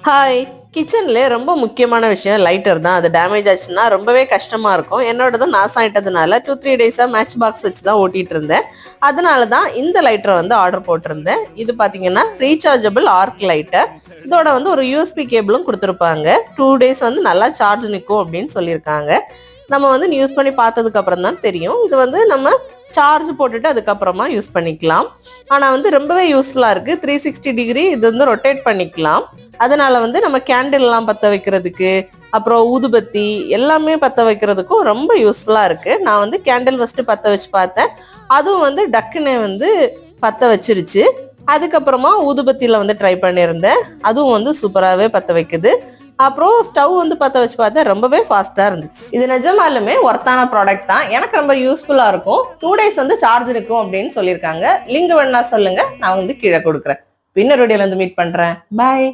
Hi. கிச்சன்ல ரொம்ப முக்கியமான விஷயம் லைட்டர் தான். அது டேமேஜ் ஆச்சுன்னா ரொம்பவே கஷ்டமா இருக்கும். என்னோடதும் நாசம் ஆயிட்டதுனால 2-3 டேஸா மேட்ச் பாக்ஸ் வச்சு தான் ஓட்டிட்டு இருந்தேன். அதனால தான் இந்த லைட்டரை வந்து ஆர்டர் போட்டிருந்தேன். இது பாத்தீங்கன்னா ரீசார்ஜபிள் ஆர்க் லைட்டர். இதோட வந்து ஒரு யூஎஸ்பி கேபிளும் கொடுத்துருப்பாங்க. 2 டேஸ் வந்து நல்லா சார்ஜ் நிற்கும் அப்படின்னு சொல்லியிருக்காங்க. நம்ம வந்து யூஸ் பண்ணி பார்த்ததுக்கு அப்புறம் தான் தெரியும். இது வந்து நம்ம சார்ஜ் போட்டுட்டு அதுக்கப்புறமா யூஸ் பண்ணிக்கலாம். ஆனா வந்து ரொம்பவே யூஸ்ஃபுல்லா இருக்கு. 360 டிகிரி இது வந்து ரொட்டேட் பண்ணிக்கலாம். அதனால வந்து நம்ம கேண்டில் எல்லாம் பத்த வைக்கிறதுக்கு, அப்புறம் ஊதுபத்தி எல்லாமே பத்த வைக்கிறதுக்கும் ரொம்ப யூஸ்ஃபுல்லா இருக்கு. நான் வந்து கேண்டில் ஃபர்ஸ்ட் பத்த வச்சு பார்த்தேன். அதுவும் வந்து டக்குன்னு வந்து பத்த வச்சிருச்சு. அதுக்கப்புறமா ஊதுபத்தியில வந்து ட்ரை பண்ணியிருந்தேன். அதுவும் வந்து சூப்பராகவே பத்த வைக்குது. அப்புறம் ஸ்டவ் வந்து பத்த வச்சு பார்த்தேன், ரொம்பவே ஃபாஸ்டா இருந்துச்சு. இது நிஜமாலுமே ஒர்த்தான ப்ராடக்ட் தான். எனக்கு ரொம்ப யூஸ்ஃபுல்லா இருக்கும். 2 டேஸ் வந்து சார்ஜ் இருக்கும் அப்படின்னு சொல்லியிருக்காங்க. லிங்க் வேணா சொல்லுங்க, நான் வந்து கீழே கொடுக்குறேன். இன்னொரு வீடியோல வந்து மீட் பண்றேன். பாய்.